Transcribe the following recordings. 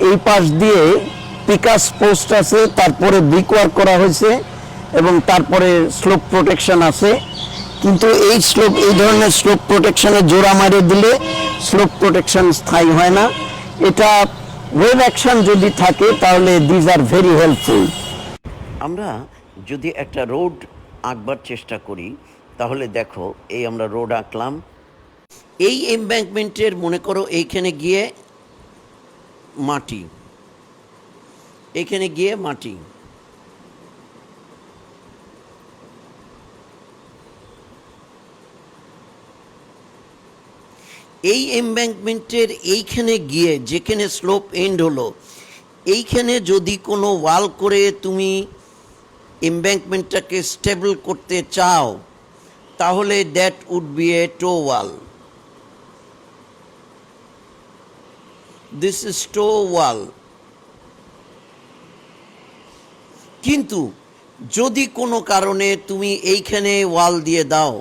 এই পাশ দিয়ে picas post আছে, তারপরে ব্রিক ওয়ার্ক করা হয়েছে এবং তারপরে স্লোপ প্রোটেকশন আছে। কিন্তু এই ধরনের স্লোপ প্রোটেকশনে জোড়া মারিয়ে দিলে স্লোপ প্রোটেকশন স্থায়ী হয় না। এটা ওয়েভ অ্যাকশন যদি থাকে তাহলে দিজ আর ভেরি হেল্পফুল। আমরা যদি একটা রোড আঁকবার চেষ্টা করি তাহলে দেখো, এই আমরা রোড আঁকলাম। এই এমব্যাঙ্কমেন্টের মনে করো এইখানে গিয়ে মাটি, এখানে গিয়ে মাটি, এই এমব্যাঙ্কমেন্টের এইখানে গিয়ে যেখানে স্লোপ এন্ড হলো, এইখানে যদি কোনো ওয়াল করে তুমি এমব্যাঙ্কমেন্টটাকে স্টেবল করতে চাও তাহলে that would be a toe wall. This is toe wall. কিন্তু যদি কোনো কারণে তুমি এইখানে ওয়াল দিয়ে দাও,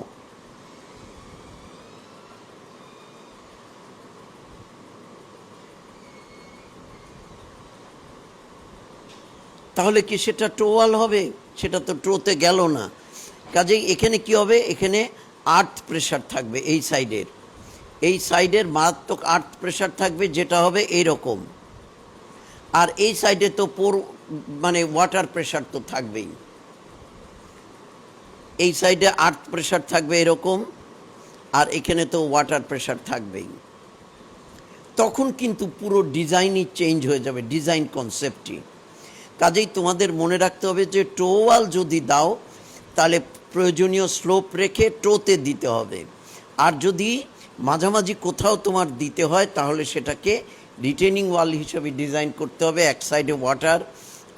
তাহলে কি সেটা টো ওয়াল হবে? সেটা তো টোতে গেল না। কাজেই এখানে কি হবে? এখানে আর্থ প্রেশার থাকবে এই সাইডের মারাত্মক আর্থ প্রেশার থাকবে, যেটা হবে এইরকম। আর এই সাইডে তো মানে ওয়াটার প্রেশার তো থাকবেই। এই সাইডে আর্থ প্রেশার থাকবে এরকম, আর এখানে তো ওয়াটার প্রেশার থাকবেই। তখন কিন্তু পুরো ডিজাইনই চেঞ্জ হয়ে যাবে, ডিজাইন কনসেপ্টই। কাজেই তোমাদের মনে রাখতে হবে যে টো ওয়াল যদি দাও তাহলে প্রয়োজনীয় স্লোপ রেখে টোতে দিতে হবে। আর যদি মাঝামাঝি কোথাও তোমার দিতে হয় তাহলে সেটাকে রিটেনিং ওয়াল হিসেবে ডিজাইন করতে হবে। এক সাইডে ওয়াটার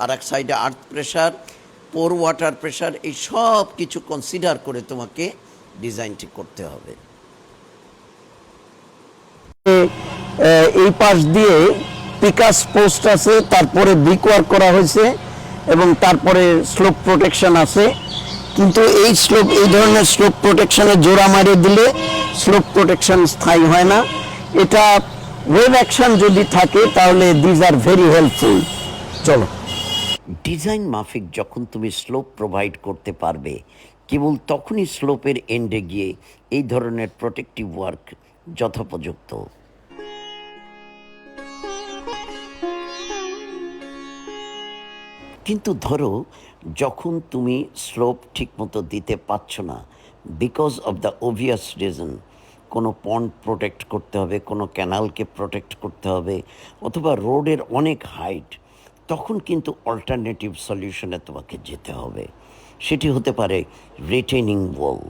আর এক সাইডে আর্থ প্রেশার, পোর ওয়াটার প্রেশার, এই সব কিছু কনসিডার করে তোমাকে ডিজাইনটি করতে হবে। এই পাশ দিয়ে পিকাস পোস্ট আছে, তারপরে ব্রিক ওয়ার্ক করা হয়েছে এবং তারপরে স্লোপ প্রোটেকশন আছে। কিন্তু এই ধরনের স্লোপ প্রোটেকশনে জোড়া মারিয়ে দিলে স্লোপ প্রোটেকশন স্থায়ী হয় না। এটা ওয়েভ অ্যাকশন যদি থাকে তাহলে দিজ আর ভেরি হেল্পফুল। চলো, ডিজাইন মাফিক যখন তুমি স্লোপ প্রোভাইড করতে পারবে, কেবল তখনই স্লোপের এন্ডে গিয়ে এই ধরনের প্রোটেক্টিভ ওয়ার্ক যথোপযুক্ত। কিন্তু ধরো, যখন তুমি স্লোপ ঠিকমতো দিতে পারছো না, because of the obvious reason, কোনো পন্ড প্রোটেক্ট করতে হবে, কোনো ক্যানালকে প্রোটেক্ট করতে হবে, অথবা রোডের অনেক হাইট, তখন কিন্তু অল্টারনেটিভ সলিউশনে তোমাকে যেতে হবে। সেটি হতে পারে রিটেনিং ওয়াল।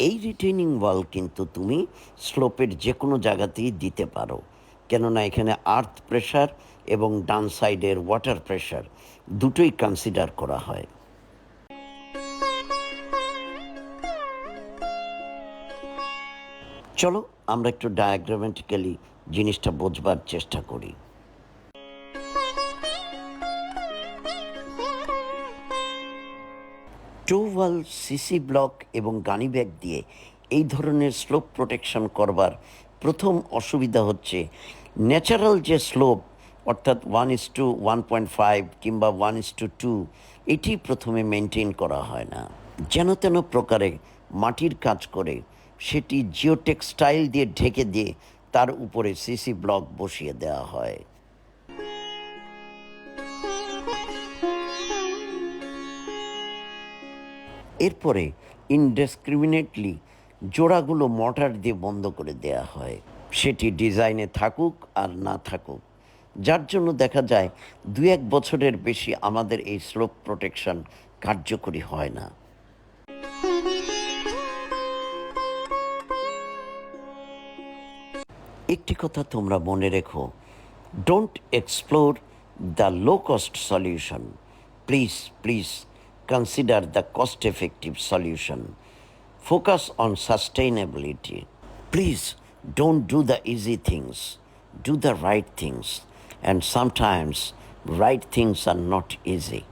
এই রিটেনিং ওয়াল কিন্তু তুমি স্লোপের যে কোনো জায়গাতেই দিতে পারো, কেননা এখানে আর্থ প্রেশার এবং ডান সাইডের ওয়াটার প্রেশার দুটোই কনসিডার করা হয়। চলো আমরা একটু ডায়াগ্রামেটিক্যালি জিনিসটা বোঝবার চেষ্টা করি। টো ওয়াল, সিসি ব্লক এবং গানি ব্যাগ দিয়ে এই ধরনের স্লোপ প্রোটেকশন করবার প্রথম অসুবিধা হচ্ছে, ন্যাচারাল যে স্লোপ অর্থাৎ 1:1.5 কিংবা 1:2 এটি প্রথমে মেনটেন করা হয় না। যেন তেন প্রকারে মাটির কাজ করে সেটি জিওটেক্সটাইল দিয়ে ঢেকে দিয়ে তার উপরে সিসি ব্লক বসিয়ে দেওয়া হয়। এরপরে ইনডিসক্রিমিনেটলি জোড়াগুলো মর্টার দিয়ে বন্ধ করে দেয়া হয়, সেটি ডিজাইনে থাকুক আর না থাকুক, যার জন্য দেখা যায় 2-1 বছরের বেশি আমাদের এই স্লোপ প্রোটেকশন কার্যকরী হয় না। একটি কথা তোমরা মনে রেখো, don't explore the low cost solution, please consider the cost-effective solution. Focus on sustainability. Please don't do the easy things. Do the right things. And sometimes right things are not easy.